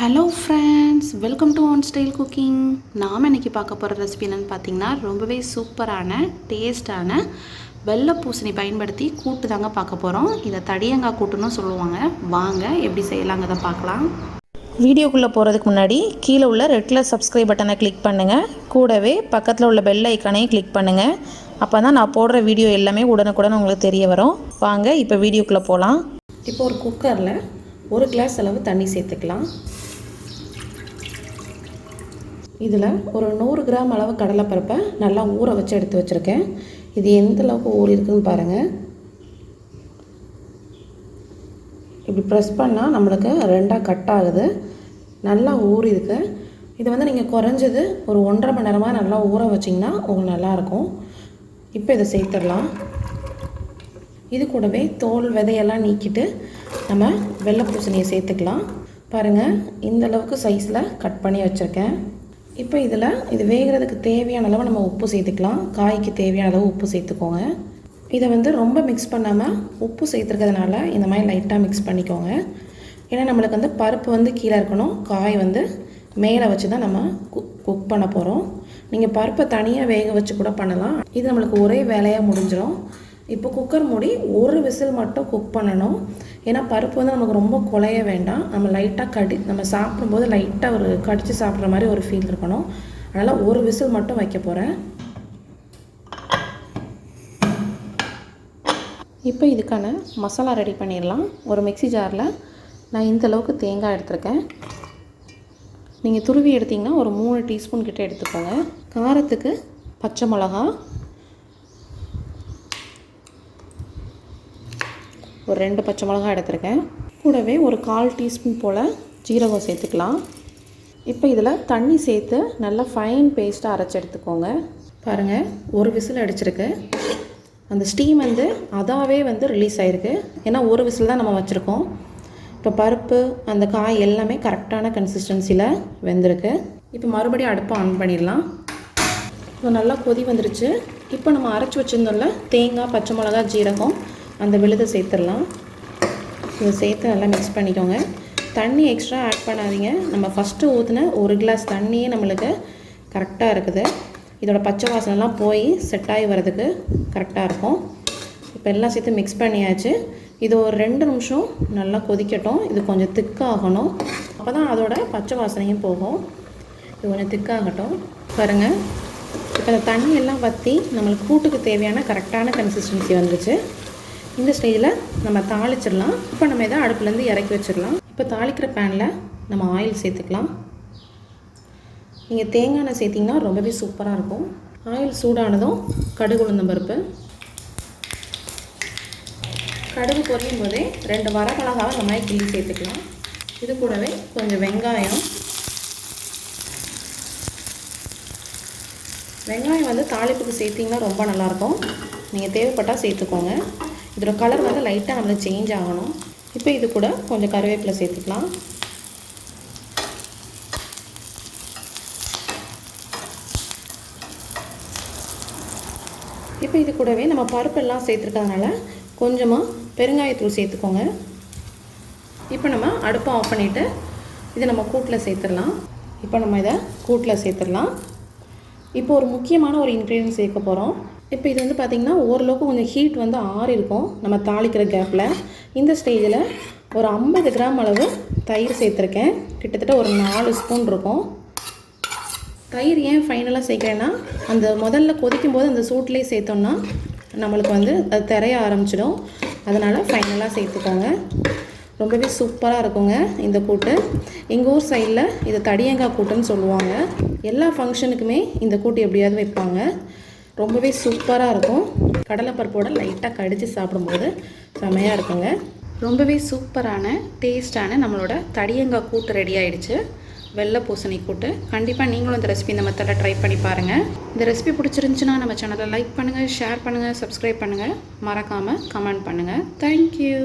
Hello friends, welcome to one style cooking. நாம் இன்றைக்கி பார்க்க போகிற ரெசிபி என்னென்னு பார்த்தீங்கன்னா ரொம்பவே சூப்பரான டேஸ்டான வெள்ளை பூசணி பயன்படுத்தி கூட்டு தாங்க பார்க்க போகிறோம். இதை தடியங்காய் கூட்டுன்னு சொல்லுவாங்க. வாங்க எப்படி செய்யலாங்கிறத பார்க்கலாம். வீடியோக்குள்ளே போகிறதுக்கு முன்னாடி கீழே உள்ள ரெட் கலர் சப்ஸ்கிரைப் பட்டனை கிளிக் பண்ணுங்கள். கூடவே பக்கத்தில் உள்ள பெல் ஐக்கானையும் கிளிக் பண்ணுங்கள். அப்போ தான் நான் போடுற வீடியோ எல்லாமே உடனுக்குடன் உங்களுக்கு தெரிய வரும். வாங்க இப்போ வீடியோக்குள்ளே போகலாம். இப்போ ஒரு குக்கரில் 1 கிளாஸ் அளவு தண்ணி சேர்த்துக்கலாம். இதில் ஒரு 100 கிராம் அளவு கடலைப்பருப்பை நல்லா ஊற வச்சு எடுத்து வச்சுருக்கேன். இது எந்த அளவுக்கு ஊறி இருக்குதுன்னு பாருங்கள். இப்படி ப்ரெஸ் பண்ணால் நம்மளுக்கு 2ஆக கட் ஆகுது. நல்லா ஊறி இருக்கு. இது வந்து நீங்கள் குறைஞ்சது ஒரு 1.5 மணி நேரமாக நல்லா ஊற வச்சிங்கன்னா உங்களுக்கு நல்லாயிருக்கும். இப்போ இதை சேர்த்துடலாம். இது கூடவே தோல் விதையெல்லாம் நீக்கிட்டு நம்ம வெள்ளை பூசணியை சேர்த்துக்கலாம். பாருங்கள், இந்த அளவுக்கு சைஸில் கட் பண்ணி வச்சுருக்கேன். இப்போ இது வேகிறதுக்கு தேவையான அளவு நம்ம உப்பு சேர்த்துக்கலாம். காய்க்கு தேவையான அளவு உப்பு சேர்த்துக்கோங்க. இதை வந்து ரொம்ப மிக்ஸ் பண்ணாமல் உப்பு சேர்த்துருக்கிறதுனால இந்த மாதிரி லைட்டாக மிக்ஸ் பண்ணிக்கோங்க. ஏன்னா நம்மளுக்கு வந்து பருப்பு வந்து கீழே இருக்கணும், காய் வந்து மேலே வச்சு தான் நம்ம குக் பண்ண போகிறோம். நீங்கள் பருப்பை தனியாக வேக வச்சு கூட பண்ணலாம். இது நம்மளுக்கு ஒரே வேலையாக முடிஞ்சிடும். இப்போ குக்கர் மூடி 1 விசில் மட்டும் குக் பண்ணணும். ஏன்னா பருப்பு வந்து நமக்கு ரொம்ப குழைய வேண்டாம். நம்ம லைட்டாக நம்ம சாப்பிடும்போது லைட்டாக ஒரு கடித்து சாப்பிட்ற மாதிரி ஒரு ஃபீல் இருக்கணும். அதனால் 1 விசில் மட்டும் வைக்க போகிறேன். இப்போ இதுக்கான மசாலா ரெடி பண்ணிடலாம். ஒரு மிக்ஸி ஜாரில் நான் இந்த அளவுக்கு தேங்காய் எடுத்துருக்கேன். நீங்கள் துருவி எடுத்திங்கன்னா ஒரு 3 டீஸ்பூன் கிட்டே எடுத்துக்கோங்க. காரத்துக்கு பச்சை மிளகா, ஒரு 2 பச்சை மிளகா எடுத்துருக்கேன். கூடவே ஒரு 1/4 டீஸ்பூன் போல் ஜீரகம் சேர்த்துக்கலாம். இப்போ இதில் தண்ணி சேர்த்து நல்லா ஃபைன் பேஸ்ட்டாக அரைச்சி எடுத்துக்கோங்க. பாருங்கள், 1 விசில் அடிச்சிருக்கு. அந்த ஸ்டீம் வந்து அதாவே வந்து ரிலீஸ் ஆகிருக்கு. ஏன்னா 1 விசில் தான் நம்ம வச்சுருக்கோம். இப்போ பருப்பு அந்த காய் எல்லாமே கரெக்டான கன்சிஸ்டன்சியில் வெந்திருக்கு. இப்போ மறுபடியும் அடுப்பை ஆன் பண்ணிடலாம். இப்போ நல்லா கொதி வந்துருச்சு. இப்போ நம்ம அரைச்சி வச்சுருந்தோம்ல தேங்காய், பச்சை மிளகா, ஜீரகம், அந்த விழுதை சேர்த்துடலாம். இதை சேர்த்து நல்லா மிக்ஸ் பண்ணிக்கோங்க. தண்ணி எக்ஸ்ட்ரா ஆட் பண்ணாதீங்க. நம்ம ஃபஸ்ட்டு ஊற்றின 1 கிளாஸ் தண்ணியே நம்மளுக்கு கரெக்டாக இருக்குது. இதோட பச்சை வாசனைலாம் போய் செட் ஆகி வரதுக்கு கரெக்டாக இருக்கும். இப்போ எல்லாம் சேர்த்து மிக்ஸ் பண்ணியாச்சு. இது ஒரு 2 நிமிஷம் நல்லா கொதிக்கட்டும். இது கொஞ்சம் திக்காகணும். அப்போ தான் அதோட பச்சை வாசனையும் போகும். இது கொஞ்சம் திக்காகட்டும். பாருங்கள், இப்போ அந்த தண்ணி எல்லாம் வற்றி நம்மளுக்கு கூட்டுக்கு தேவையான கரெக்டான கன்சிஸ்டன்சி வந்துச்சு. இந்த ஸ்டேஜில் நம்ம தாளிச்சிடலாம். இப்போ நம்ம இதை அடுப்புலேருந்து இறக்கி வச்சிடலாம். இப்போ தாளிக்கிற பேனில் நம்ம ஆயில் சேர்த்துக்கலாம். நீங்கள் தேங்காய் எண்ணெய் சேர்த்திங்கன்னா ரொம்பவே சூப்பராக இருக்கும். ஆயில் சூடானதும் கடுகு, உளுந்தம் பருப்பு, கடுகு பொரியும் போதே 2 வரமிளகாவை இந்த மாதிரி கிள்ளி சேர்த்துக்கலாம். இது கூடவே கொஞ்சம் வெங்காயம் வந்து தாளிப்புக்கு சேர்த்திங்கன்னா ரொம்ப நல்லாயிருக்கும். நீங்கள் தேவைப்பட்டால் சேர்த்துக்கோங்க. இதோட கலர் வந்து லைட்டாக நம்மளுக்கு சேஞ்ச் ஆகணும். இப்போ இது கூட கொஞ்சம் கருவேப்பிலை சேர்த்துக்கலாம். இப்போ இது கூடவே நம்ம பருப்பெல்லாம் சேர்த்துருக்கிறதுனால கொஞ்சமாக பெருங்காயத்தூள் சேர்த்துக்கோங்க. இப்போ நம்ம அடுப்பை ஆஃப் பண்ணிவிட்டு இதை நம்ம கூட்டில் சேர்த்துடலாம். இப்போ நம்ம இதை கூட்டில் சேர்த்துடலாம். இப்போ ஒரு முக்கியமான ஒரு இன்க்ரீடியன்ட் சேர்க்க போகிறோம். இப்போ இது வந்து பார்த்திங்கன்னா ஓரளவுக்கு கொஞ்சம் ஹீட் வந்து ஆறி இருக்கும் நம்ம தாளிக்கிற கேப்பில். இந்த ஸ்டேஜில் ஒரு 50 கிராம் அளவு தயிர் சேர்த்துருக்கேன். கிட்டத்தட்ட ஒரு 4 ஸ்பூன் இருக்கும். தயிர் ஏன் ஃபைனலாக சேர்க்குறேன்னா, அந்த முதல்ல கொதிக்கும் போது அந்த சூட்லேயே சேர்த்தோம்னா நம்மளுக்கு வந்து அது தெரிய ஆரம்பிச்சிடும். அதனால் ஃபைனலாக சேர்த்துக்கோங்க. ரொம்பவே சூப்பராக இருக்குங்க இந்த கூட்டு. எங்கள் ஊர் சைடில் இது தடியங்காய் கூட்டுன்னு சொல்லுவாங்க. எல்லா ஃபங்க்ஷனுக்குமே இந்த கூட்டு எப்படியாவது வைப்பாங்க. ரொம்பவே சூப்பராக இருக்கும். கடலைப்பருப்போடு லைட்டாக கடித்து சாப்பிடும்போது செமையாக இருக்குங்க. ரொம்பவே சூப்பரான டேஸ்டான நம்மளோட தடியங்காய் கூட்டு ரெடி ஆகிடுச்சு. வெள்ளை பூசணி கூட்டு. கண்டிப்பாக நீங்களும் இந்த ரெசிபி இந்த மெத்தடில் ட்ரை பண்ணி பாருங்கள். இந்த ரெசிபி பிடிச்சிருந்துச்சுன்னா நம்ம சேனலை லைக் பண்ணுங்கள், ஷேர் பண்ணுங்கள், சப்ஸ்கிரைப் பண்ணுங்கள். மறக்காமல் கமெண்ட் பண்ணுங்கள். தேங்க்யூ.